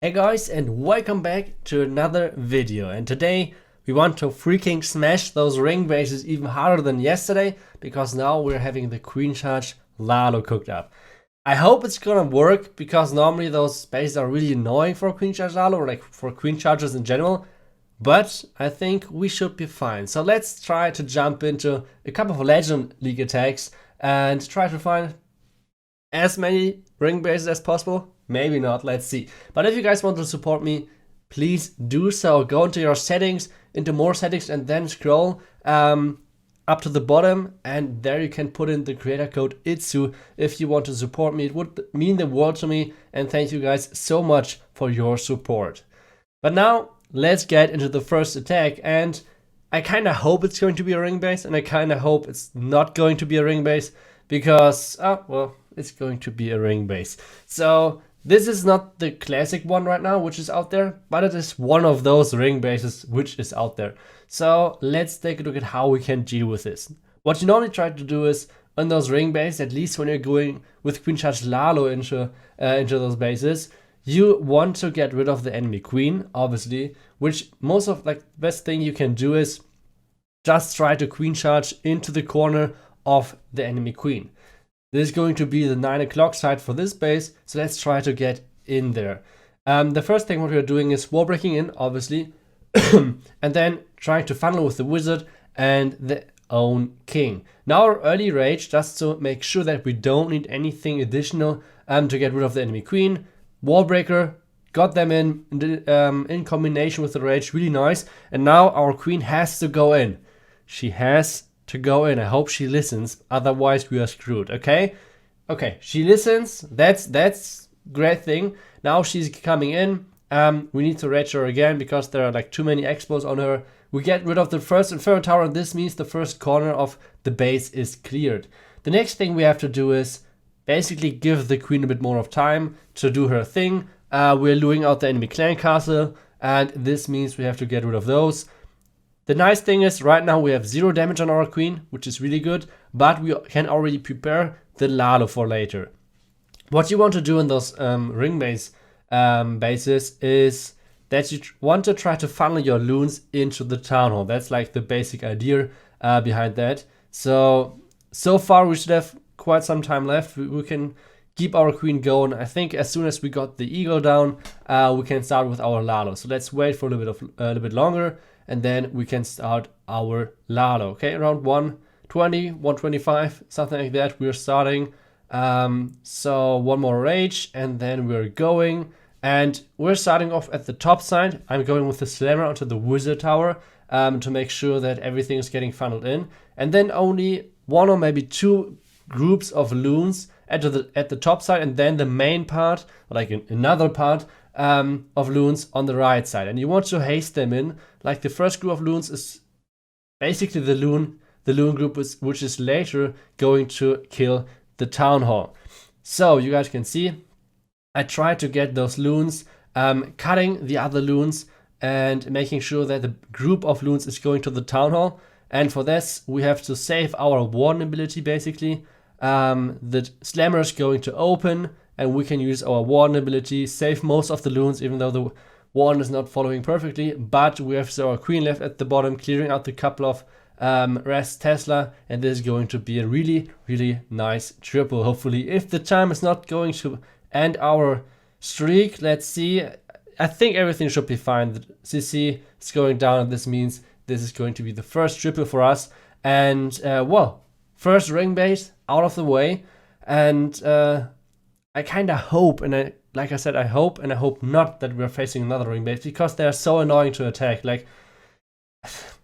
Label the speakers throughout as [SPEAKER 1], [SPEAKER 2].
[SPEAKER 1] Hey guys, and welcome back to another video. And today we want to freaking smash those ring bases even harder than yesterday, because now we're having the queen charge LaLo cooked up. I hope it's gonna work, because normally those bases are really annoying for queen charge LaLo, or like for queen chargers in general. But I think we should be fine. So let's try to jump into a couple of Legend League attacks and try to find as many ring bases as possible. Maybe not, let's see. But if you guys want to support me, please do so. Go into your settings, into more settings, and then scroll up to the bottom, and there you can put in the creator code iTzu if you want to support me. It would mean the world to me, and thank you guys so much for your support. But now let's get into the first attack, and I kind of hope it's going to be a ring base, and I kind of hope it's not going to be a ring base, because well, it's going to be a ring base. So this is not the classic one right now, which is out there, but it is one of those ring bases which is out there. So let's take a look at how we can deal with this. What you normally try to do is, on those ring bases, at least when you're going with queen charge LaLo into those bases, you want to get rid of the enemy queen, obviously, which most of the best thing you can do is just try to queen charge into the corner of the enemy queen. This is going to be the 9 o'clock side for this base, so let's try to get in there. The first thing what we're doing is wall breaking in, obviously, and then trying to funnel with the wizard and the own king. Now our early rage, just to make sure that we don't need anything additional to get rid of the enemy queen. Wall breaker, got them in combination with the rage, really nice. And now our queen has to go in. She has to go in. I hope she listens, otherwise we are screwed. Okay, she listens. That's great thing. Now she's coming in. We need to rage her again because there are like too many expos on her. We get rid of the first and third tower, and this means the first corner of the base is cleared. The next thing we have to do is basically give the queen a bit more of time to do her thing. We're luring out the enemy clan castle, and this means we have to get rid of those. The nice thing is, right now we have 0 damage on our queen, which is really good, but we can already prepare the LaLo for later. What you want to do in those ring base bases is that you want to try to funnel your loons into the town hall. That's like the basic idea behind that. So far we should have quite some time left. We can keep our queen going. I think as soon as we got the eagle down, we can start with our LaLo. So let's wait for a little bit longer, and then we can start our LaLo. Okay, around 120, 125, something like that. We're starting. So one more rage, and then we're going. And we're starting off at the top side. I'm going with the slammer onto the wizard tower to make sure that everything is getting funneled in. And then only 1 or maybe 2 groups of loons at the top side, and then the main part, like another part of loons on the right side. And you want to haste them in. Like the first group of loons is basically the loon group which is later going to kill the town hall. So you guys can see I try to get those loons, cutting the other loons and making sure that the group of loons is going to the town hall. And for this we have to save our warden ability basically. The slammer is going to open, and we can use our warden ability, save most of the loons, even though the warden is not following perfectly. But we have our queen left at the bottom, clearing out the couple of rest Tesla, and this is going to be a really, really nice triple, hopefully. If the time is not going to end our streak, let's see. I think everything should be fine. The CC is going down, and this means this is going to be the first triple for us. And well, first ring base out of the way, and I kind of hope, and like I said, I hope and I hope not that we're facing another ring base, because they're so annoying to attack. Like,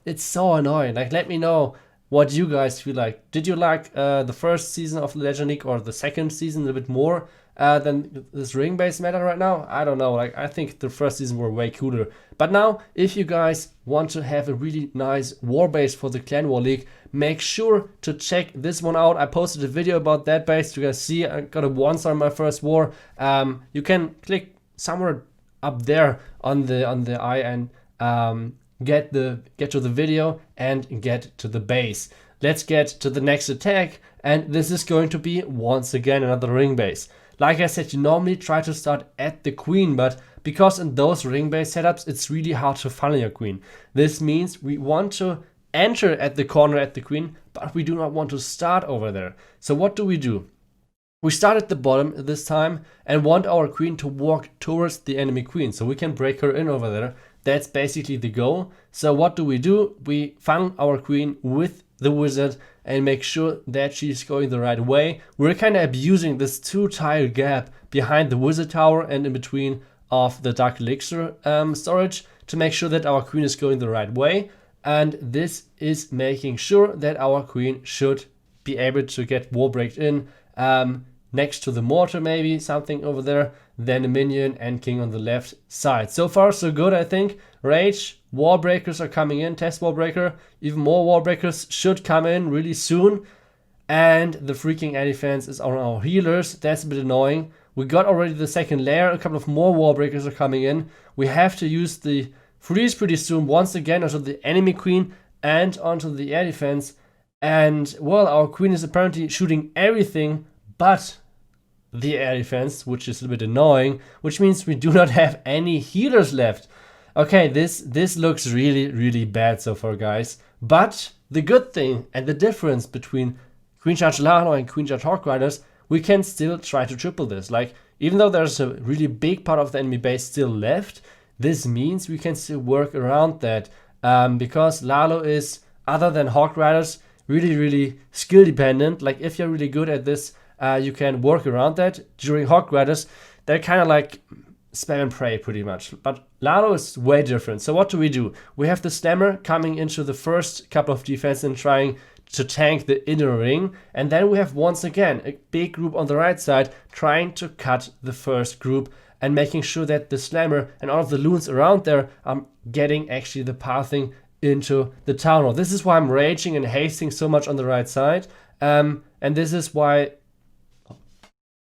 [SPEAKER 1] it's so annoying. Like, let me know what you guys feel like. Did you like the first season of Legend League, or the second season a bit more than this ring base meta right now? I don't know. Like, I think the first season were way cooler. But now, if you guys want to have a really nice war base for the Clan War League, make sure to check this one out. I posted a video about that base. You guys see I got a 1-star in my first war. You can click somewhere up there on the eye and get to the video and get to the base. Let's get to the next attack, and this is going to be once again another ring base. Like I said, you normally try to start at the queen, but because in those ring-based setups, it's really hard to funnel your queen. This means we want to enter at the corner at the queen, but we do not want to start over there. So what do? We start at the bottom this time and want our queen to walk towards the enemy queen so we can break her in over there. That's basically the goal. So what do? We funnel our queen with the wizard and make sure that she's going the right way. We're kind of abusing this 2-tile gap behind the wizard tower and in between of the dark elixir storage to make sure that our queen is going the right way. And this is making sure that our queen should be able to get wall breaked in next to the mortar, maybe something over there, then a minion and king on the left side. So far so good, I think. Rage, wall breakers are coming in, test wall breaker, even more wall breakers should come in really soon. And the freaking air defense is on our healers. That's a bit annoying. We got already the second layer, a couple of more wall breakers are coming in. We have to use the freeze pretty soon once again onto the enemy queen and onto the air defense. And well, our queen is apparently shooting everything but the air defense, which is a bit annoying, which means we do not have any healers left. Okay, this looks really bad so far, guys. But the good thing and the difference between Queen Charge LaLo and Queen Charge Hawk Riders, we can still try to triple this. Like, even though there's a really big part of the enemy base still left, this means we can still work around that. Because LaLo is, other than Hawk Riders, really skill dependent. Like, if you're really good at this, you can work around that. During Hawk Riders, they're kind of like spam and pray pretty much. But LaLo is way different. So what do? We have the Slammer coming into the first couple of defense and trying to tank the inner ring. And then we have once again a big group on the right side trying to cut the first group and making sure that the Slammer and all of the loons around there are getting actually the pathing into the town hall. This is why I'm raging and hasting so much on the right side. And this is why,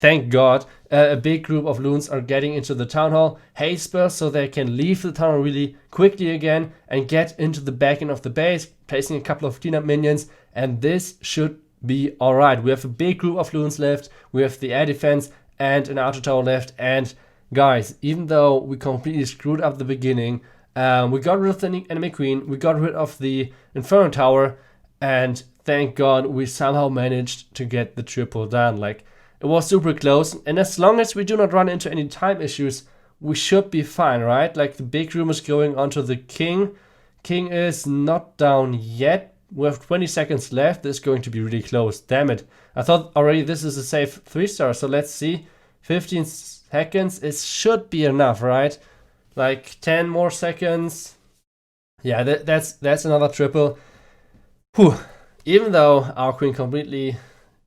[SPEAKER 1] thank God, a big group of loons are getting into the town hall. Haste burst so they can leave the town hall really quickly again and get into the back end of the base, placing a couple of cleanup minions, and this should be alright. We have a big group of loons left, we have the air defense and an outer tower left, and guys, even though we completely screwed up the beginning, we got rid of the enemy queen, we got rid of the inferno tower, and thank God we somehow managed to get the triple done. Like, it was super close, and as long as we do not run into any time issues, we should be fine, right? Like, the big room is going onto the king. King is not down yet. We have 20 seconds left. This is going to be really close. Damn it. I thought already this is a safe 3-star, so let's see. 15 seconds. It should be enough, right? Like 10 more seconds. Yeah, that's another triple. Whew. Even though our queen completely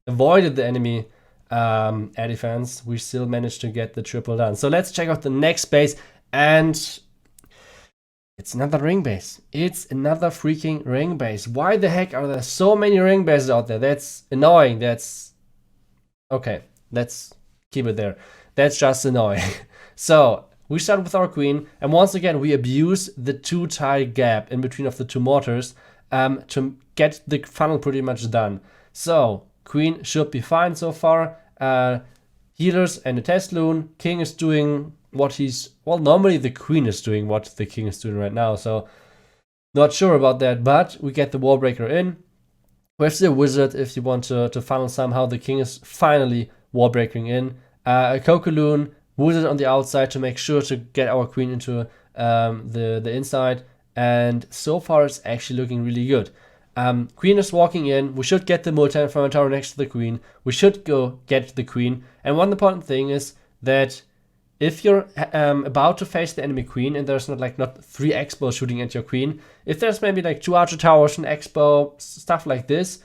[SPEAKER 1] avoided the enemy air defense, we still managed to get the triple done. So let's check out the next base, and it's another ring base. It's another freaking ring base. Why the heck are there so many ring bases out there? That's annoying. That's okay. Let's keep it there. That's just annoying. So we start with our queen, and once again we abuse the 2-tile gap in between of the two mortars to get the funnel pretty much done. So queen should be fine so far. Healers and a test loon. King is doing what he's, well, normally the queen is doing what the king is doing right now, so not sure about that, but we get the wall breaker in. We have the wizard if you want to funnel somehow. The king is finally wall breaking in. A Coco-loon, wizard on the outside to make sure to get our queen into the inside, and so far it's actually looking really good. Queen is walking in. We should get the multi-inferno tower next to the queen. We should go get the queen. And one important thing is that if you're about to face the enemy queen and there's not 3 X-bows shooting at your queen, if there's maybe like 2 archer towers, an X-bow, stuff like this,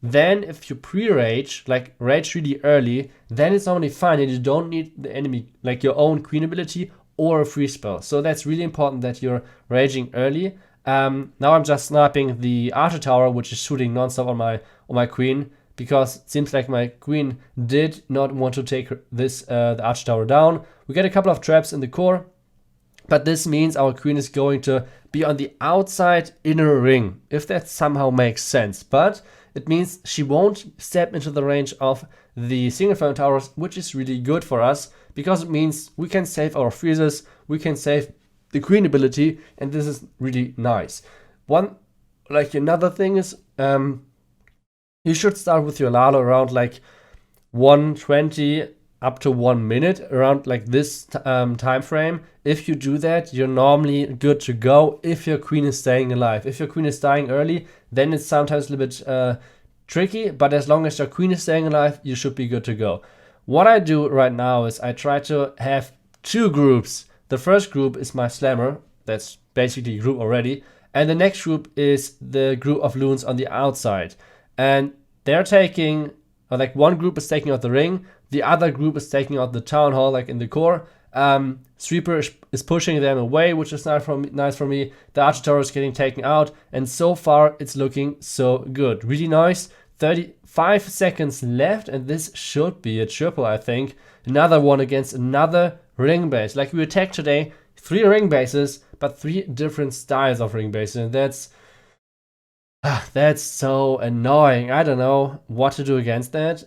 [SPEAKER 1] then if you pre-rage, like rage really early, then it's normally fine and you don't need the enemy, like your own queen ability or a free spell. So that's really important that you're raging early. Now I'm just sniping the archer tower, which is shooting non-stop on my queen, because it seems like my queen did not want to take the archer tower down. We get a couple of traps in the core, but this means our queen is going to be on the outside inner ring, if that somehow makes sense. But it means she won't step into the range of the single frame towers, which is really good for us, because it means we can save our freezes, we can save the queen ability, and this is really nice. Another thing is, you should start with your LaLo around like 120 up to 1 minute, around like this time frame. If you do that, you're normally good to go if your queen is staying alive. If your queen is dying early, then it's sometimes a little bit tricky, but as long as your queen is staying alive, you should be good to go. What I do right now is I try to have 2 groups. The first group is my slammer, that's basically a group already, and the next group is the group of loons on the outside. And they're taking, or like one group is taking out the ring, the other group is taking out the town hall, like in the core. Sweeper is pushing them away, which is nice for me. The archer tower is getting taken out, and so far it's looking so good. Really nice. 35 seconds left, and this should be a triple, I think. Another one against another ring base. Like we attacked today, 3 ring bases, but 3 different styles of ring bases, and that's so annoying. I don't know what to do against that,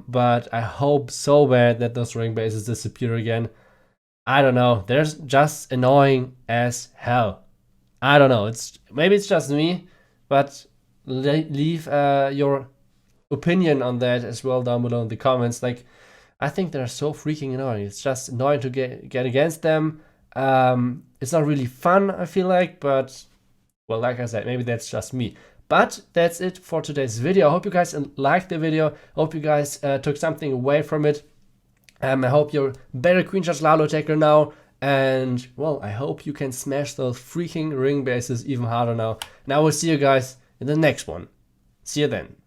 [SPEAKER 1] but I hope so bad that those ring bases disappear again. I don't know. They're just annoying as hell. I don't know. Maybe it's just me, but leave your opinion on that as well down below in the comments. Like, I think they're so freaking annoying. It's just annoying to get against them. It's not really fun, I feel like, but well, like I said, maybe that's just me. But that's it for today's video. I hope you guys liked the video. I hope you guys took something away from it. I hope you're better Queen Charge LaLo attacker now. And, well, I hope you can smash those freaking ring bases even harder now. And I will see you guys in the next one. See you then.